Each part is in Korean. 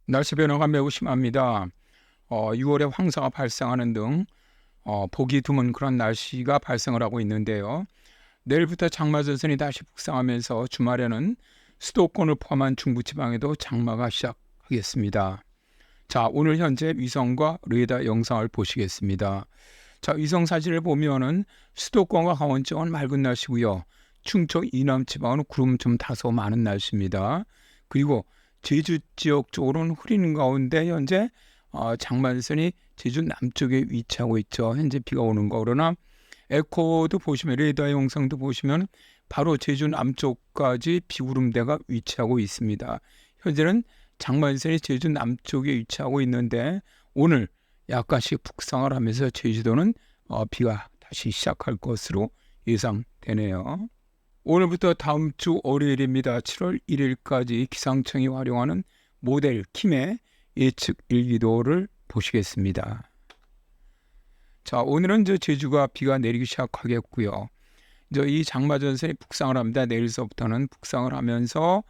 날씨 변화가 매우 심합니다. 6월에 황사가 발생하는 등 보기 드문 그런 날씨가 발생을 하고 있는데요. 내일부터 장마전선이 다시 북상하면서 주말에는 수도권을 포함한 중부지방에도 장마가 시작하겠습니다. 자, 오늘 현재 위성과 레이더 영상을 보시겠습니다. 자, 위성 사진을 보면은 수도권과 강원 지역은 맑은 날씨고요. 충청 이남 지방은 구름 좀 다소 많은 날씨입니다. 그리고 제주 지역 쪽으로는 흐리는 가운데 현재 장마전선이 제주 남쪽에 위치하고 있죠. 현재 비가 오는 거. 그러나 에코도 보시면 레이더 영상도 보시면 바로 제주 남쪽까지 비구름대가 위치하고 있습니다. 현재는 장마전선이 제주 남쪽에 위치하고 있는데 오늘 약간씩 북상을 하면서 제주도는 비가 다시 시작할 것으로 예상되네요. 오늘부터 다음 주 월요일입니다. 7월 1일까지 기상청이 활용하는 모델 킴의 예측 일기도를 보시겠습니다. 자, 오늘은 제주가 비가 내리기 시작하겠고요. 이 장마전선이 북상을 합니다. 내일서부터는 북상을 하면서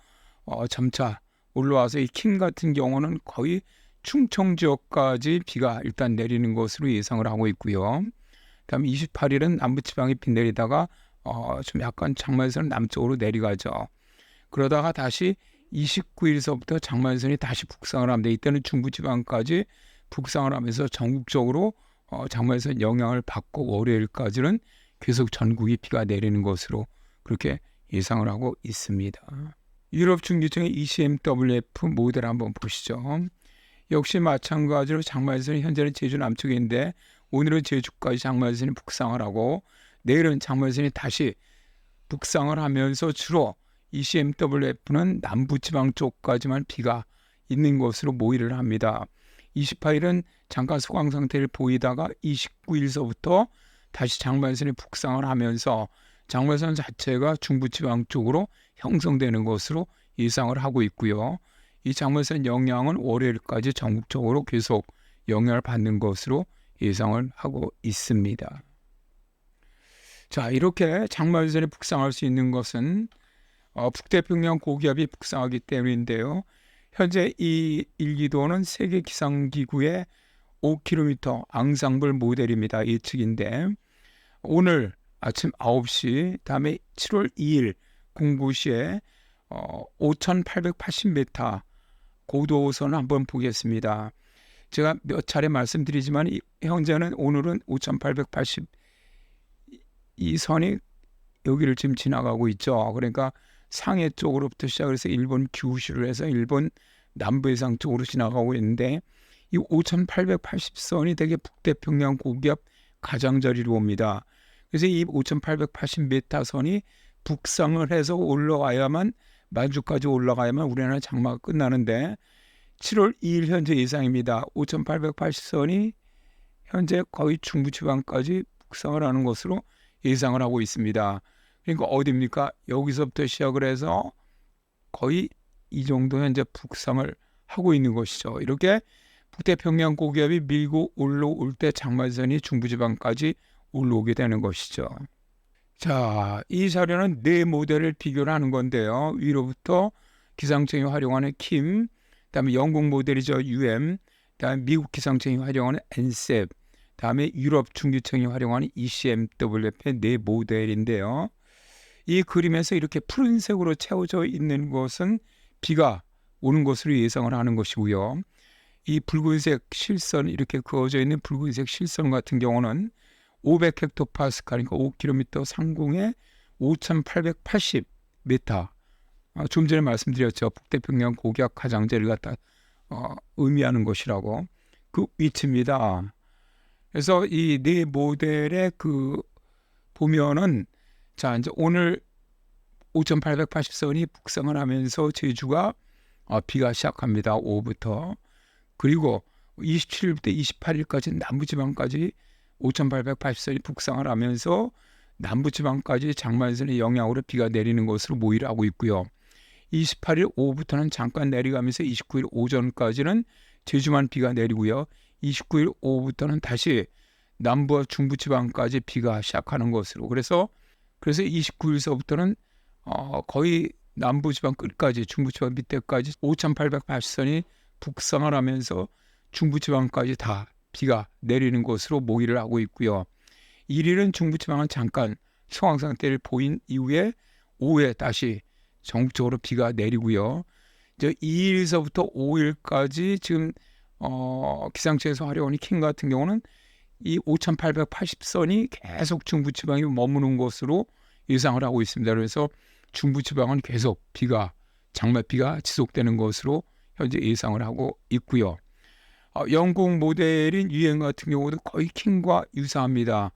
점차 올라와서 이 킴 같은 경우는 거의 충청 지역까지 비가 일단 내리는 것으로 예상을 하고 있고요. 다음 28일은 남부지방에 비 내리다가 좀 약간 장마전선 남쪽으로 내려가죠. 그러다가 다시 29일서부터 장마전선이 다시 북상을 합니다. 이때는 중부지방까지 북상을 하면서 전국적으로 장마전선 영향을 받고 월요일까지는 계속 전국이 비가 내리는 것으로 그렇게 예상을 하고 있습니다. 유럽 중기청의 ECMWF 모델 한번 보시죠. 역시 마찬가지로 장마전선이 현재는 제주 남쪽인데 오늘은 제주까지 장마전선이 북상을 하고 내일은 장마전선이 다시 북상을 하면서 주로 ECMWF는 남부지방 쪽까지만 비가 있는 것으로 모의를 합니다. 28일은 잠깐 소강 상태를 보이다가 29일서부터 다시 장마전선이 북상을 하면서 장마전선 자체가 중부지방 쪽으로 형성되는 것으로 예상을 하고 있고요. 이 장마전선 영향은 월요일까지 전국적으로 계속 영향을 받는 것으로 예상을 하고 있습니다. 자, 이렇게 장마전선이 북상할 수 있는 것은 북태평양 고기압이 북상하기 때문인데요. 현재 이 일기도는 세계기상기구의 5km 앙상블 모델입니다. 예측인데 오늘 아침 9시 다음에 7월 2일 09시에 5,880m 고도선을 한번 보겠습니다. 제가 몇 차례 말씀드리지만 현재는 오늘은 5,880 이 선이 여기를 지금 지나가고 있죠. 그러니까 상해 쪽으로부터 시작해서 일본 규슈를 해서 일본 남부해상 쪽으로 지나가고 있는데 이 5,880선이 되게 북태평양 고기압 가장자리로 옵니다. 그래서 이 5,880m 선이 북상을 해서 올라와야만 만주까지 올라가야만 우리나라 장마가 끝나는데 7월 2일 현재 예상입니다. 5,880선이 현재 거의 중부지방까지 북상을 하는 것으로 예상을 하고 있습니다. 그러니까 어디입니까? 여기서부터 시작을 해서 거의 이 정도 현재 북상을 하고 있는 것이죠. 이렇게 북태평양 고기압이 밀고 올라올 때 장마전선이 중부지방까지 올라오게 되는 것이죠. 자, 이 자료는 네 모델을 비교를 하는 건데요. 위로부터 기상청이 활용하는 킴, 그다음에 영국 모델이죠. UM, 그다음에 미국 기상청이 활용하는 NCEP, 다음에 유럽 중기청이 활용하는 ECMWF의 네 모델인데요. 이 그림에서 이렇게 푸른색으로 채워져 있는 것은 비가 오는 것으로 예상을 하는 것이고요. 이 붉은색 실선 이렇게 그어져 있는 붉은색 실선 같은 경우는 500헥토파스칼 그러니까 5km 상공에 5,880m 좀 전에 말씀드렸죠. 북태평양 고기압 가장자리를 갖다 의미하는 것이라고 그 위치입니다. 그래서 이 네 모델의 보면은 자 이제 오늘 5,880선이 북상을 하면서 제주가 비가 시작합니다. 오후부터. 그리고 27일부터 28일까지 남부지방까지 5,880선이 북상을 하면서 남부지방까지 장마전선의 영향으로 비가 내리는 것으로 모의를 하고 있고요. 28일 오후부터는 잠깐 내려가면서 29일 오전까지는 제주만 비가 내리고요. 29일 오후부터는 다시 남부와 중부지방까지 비가 시작하는 것으로 그래서 29일서부터는 거의 남부지방 끝까지 중부지방 밑에까지 5,880선이 북상을 하면서 중부지방까지 다 비가 내리는 것으로 모의를 하고 있고요. 1일은 중부지방은 잠깐 소강 상태를 보인 이후에 오후에 다시 전국적으로 비가 내리고요. 이제 2일서부터 5일까지 지금 기상청에서 활용하는 킹 같은 경우는 이 5,880선이 계속 중부지방에 머무는 것으로 예상을 하고 있습니다. 그래서 중부지방은 계속 장맛비가 지속되는 것으로 현재 예상을 하고 있고요. 영국 모델인 유행 같은 경우도 거의 킹과 유사합니다.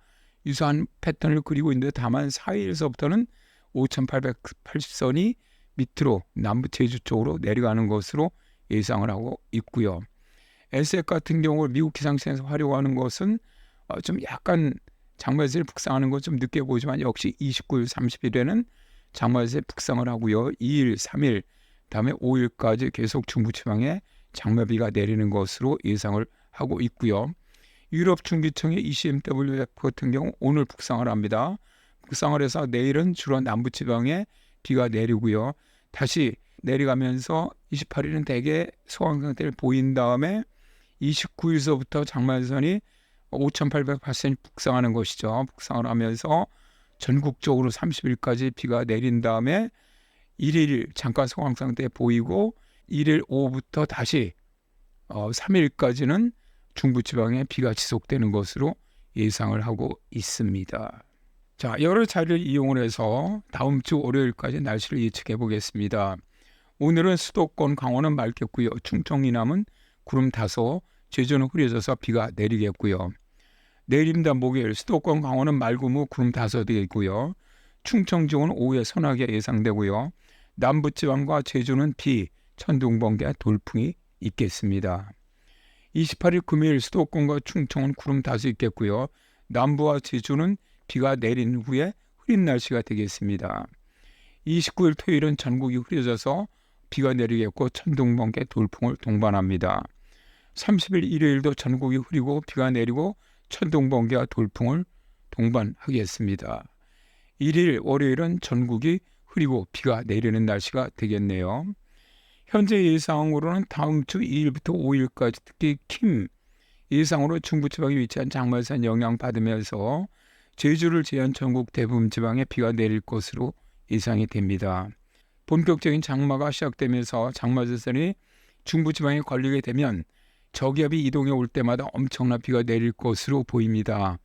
유사한 패턴을 그리고 있는데 다만 4일서부터는 5,880선이 밑으로 남부 제주 쪽으로 내려가는 것으로 예상을 하고 있고요. 에셋 같은 경우 미국 기상청에서 활용하는 것은 좀 약간 장마세를 북상하는 것 좀 늦게 보이지만 역시 29일, 30일에는 장마세 북상을 하고요. 2일, 3일, 다음에 5일까지 계속 중부지방에 장마비가 내리는 것으로 예상을 하고 있고요. 유럽 중기청의 ECMWF 같은 경우 오늘 북상을 합니다. 북상을 해서 내일은 주로 남부지방에 비가 내리고요. 다시 내려가면서 28일은 대개 소강 상태를 보인 다음에 29일서부터 장마선이 5,880선이 북상하는 것이죠. 북상을 하면서 전국적으로 30일까지 비가 내린 다음에 1일 잠깐 소강 상태 보이고 1일 오후부터 다시 3일까지는 중부지방에 비가 지속되는 것으로 예상을 하고 있습니다. 자, 여러 자료를 이용을 해서 다음 주 월요일까지 날씨를 예측해 보겠습니다. 오늘은 수도권 강원은 맑겠고요. 충청 이남은 구름 다소, 제주는 흐려져서 비가 내리겠고요. 내일입니다. 목요일 수도권 강원은 맑고 구름 다소 되겠고요. 충청 지역은 오후에 소나기가 예상되고요. 남부지방과 제주는 비, 천둥, 번개, 돌풍이 있겠습니다. 28일 금요일 수도권과 충청은 구름 다소 있겠고요. 남부와 제주는 비가 내린 후에 흐린 날씨가 되겠습니다. 29일 토요일은 전국이 흐려져서 비가 내리겠고 천둥, 번개, 돌풍을 동반합니다. 30일 일요일도 전국이 흐리고 비가 내리고 천둥, 번개와 돌풍을 동반하겠습니다. 1일 월요일은 전국이 흐리고 비가 내리는 날씨가 되겠네요. 현재 예상으로는 다음 주 2일부터 5일까지 특히 킴 예상으로 중부지방에 위치한 장마산 영향받으면서 제주를 제한 전국 대부분 지방에 비가 내릴 것으로 예상이 됩니다. 본격적인 장마가 시작되면서 장마전선이 중부지방에 걸리게 되면 저기압이 이동해 올 때마다 엄청난 비가 내릴 것으로 보입니다.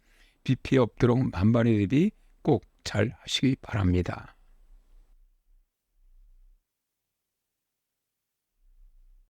비 피해 없도록 만반의 대비 꼭 잘 하시기 바랍니다.